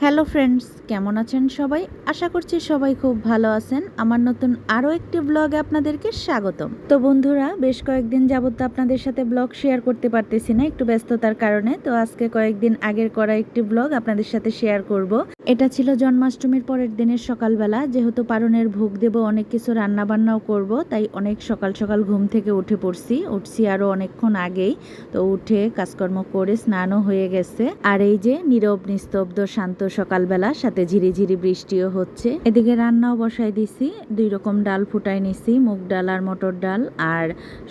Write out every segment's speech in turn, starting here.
Hello friends, কেমন আছেন সবাই? আশা করছি সবাই খুব ভালো আছেন। আমার নতুন আরও একটি ব্লগে আপনাদেরকে স্বাগতম। তো বন্ধুরা, বেশ কয়েকদিন যাবত তো আপনাদের সাথে ব্লগ শেয়ার করতে পারতেছি না, একটু ব্যস্ততার কারণে। তো আজকে কয়েকদিন আগের করা একটি ব্লগ আপনাদের সাথে শেয়ার করব। এটা ছিল জন্মাষ্টমীর পরের দিনের সকালবেলা। যেহেতু পারণের ভোগ দেব, অনেক কিছু রান্না বান্নাও করব, তাই অনেক সকাল সকাল ঘুম থেকে উঠছি আরও অনেকক্ষণ আগেই। তো উঠে কাজকর্ম করে স্নানও হয়ে গেছে। আর এই যে নীরব নিস্তব্ধ শান্ত সকালবেলা, সাথে ঝিরিঝিরি বৃষ্টিও হচ্ছে। এদিকে রান্নাও বসাই দিছি, 2 রকম ডাল ফুটাই নিছি, মুগ ডাল আর মটর ডাল। আর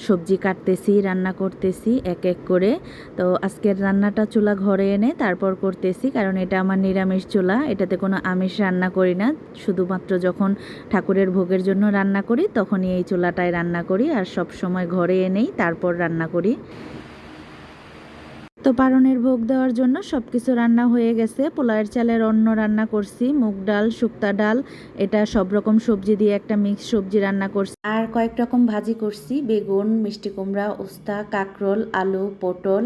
সবজি কাটতেছি, রান্না করতেছি এক এক করে। তো আজকের রান্নাটা চুলা ঘরে এনে তারপর করতেছি, কারণ এটা আমার নিরামিষ চুলা। এটাতে কোনো আমিষ রান্না করি না, শুধুমাত্র যখন ঠাকুরের ভোগের জন্য রান্না করি তখনই এই চুলাটায় রান্না করি, আর সব সময় ঘরে এনেই তারপর রান্না করি। তো পারণের ভোগ দেওয়ার জন্য সব কিছু রান্না হয়ে গেছে। পোলাওয়ের চালের অন্ন রান্না করছি, মুগ ডাল, শুক্তা ডাল, এটা সব রকম সবজি দিয়ে একটা মিক্স সবজি রান্না করছি। আর কয়েক রকম ভাজি করছি, বেগুন, মিষ্টি কুমড়া, উস্তা, কাঁকরোল, আলু, পটল।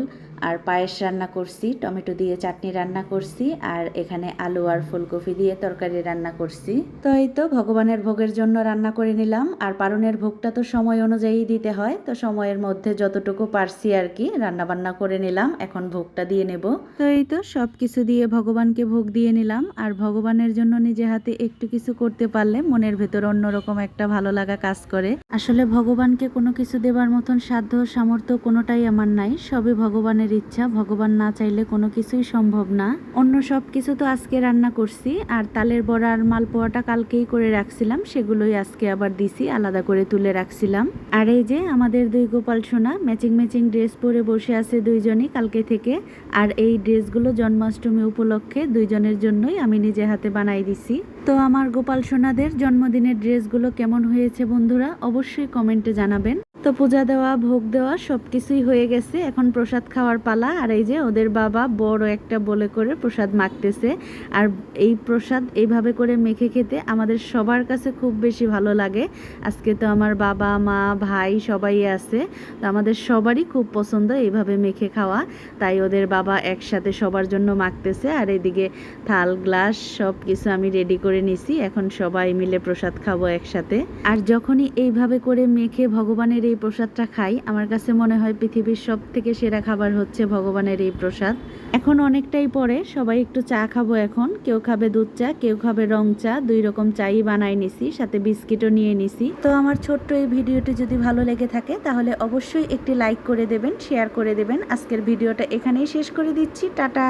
আর পায়েস রান্না করছি, টমেটো দিয়ে চাটনি রান্না করছি। আর এখানে আলু আর ফুলকপি দিয়ে তরকারি রান্না করছি। তো এই তো ভগবানের ভোগের জন্য রান্না করে নিলাম। আর পারণের ভোগটা তো সময় অনুযায়ী দিতে হয়, তো সময়ের মধ্যে যতটুকু পারছি আর কি রান্না বান্না করে নিলাম। এখন ভোগটা দিয়ে নেব। তো এই তো সব কিছু দিয়ে ভগবানকে ভোগ দিয়ে নিলাম। আর ভগবানের জন্য নিজে হাতে একটু কিছু করতে পারলে মনের ভেতর অন্যরকম একটা ভালো লাগা কাজ করে। আসলে ভগবানকে কোনো কিছু দেবার মতন সাধ্য সামর্থ্য কোনোটাই আমার নাই, সবই ভগবানের ইচ্ছা। ভগবান না চাইলে কোনো কিছুই সম্ভব না। অন্য সব কিছু তো আজকে রান্না করছি, আর তালের বড়া আর মালপোয়াটা কালকেই করে রাখছিলাম, সেগুলোই আজকে আবার দিছি, আলাদা করে তুলে রাখছিলাম। আর এই যে আমাদের 2 গোপাল সোনা ম্যাচিং ম্যাচিং ড্রেস পরে বসে আছে দুইজনই কালকে থেকে। আর এই ড্রেসগুলো জন্মাষ্টমী উপলক্ষে দুইজনের জন্যই আমি নিজে হাতে বানাই দিছি। তো আমার গোপাল সোনাদের জন্মদিনের ড্রেসগুলো কেমন হয়েছে বন্ধুরা, অবশ্যই কমেন্টে জানাবেন। তো পূজা দেওয়া, ভোগ দেওয়া সব কিছুই হয়ে গেছে, এখন প্রসাদ খাওয়ার পালা। আর এই যে ওদের বাবা বড় একটা বলে করে প্রসাদ মাখতেছে। আর এই প্রসাদ এইভাবে করে মেখে খেতে আমাদের সবার কাছে খুব বেশি ভালো লাগে। আজকে তো আমার বাবা, মা, ভাই সবাই আছে, তো আমাদের সবারই খুব পছন্দ এইভাবে মেখে খাওয়া। তাই ওদের বাবা একসাথে সবার জন্য মাখতেছে। আর এদিকে থাল, গ্লাস সব কিছু আমি রেডি করে নিছি, এখন সবাই মিলে প্রসাদ খাবো একসাথে। আর যখনই এইভাবে করে মেখে ভগবানের এই প্রসাদটা খাই, আমার কাছে মনে হয় পৃথিবীর সব থেকে সেরা খাবার হচ্ছে ভগবানের এই প্রসাদ। এখন অনেকটাই পরে, সবাই একটু চা খাবো এখন। কেউ খাবে দুধ চা, কেউ খাবে রং চা, 2 রকম চাই বানাই নিছি, সাথে বিস্কিটও নিয়ে নিছি। তো আমার ছোট্ট এই ভিডিওটি যদি ভালো লেগে থাকে তাহলে অবশ্যই একটি লাইক করে দেবেন, শেয়ার করে দেবেন। আজকের ভিডিওটা এখানেই শেষ করে দিচ্ছি, টাটা।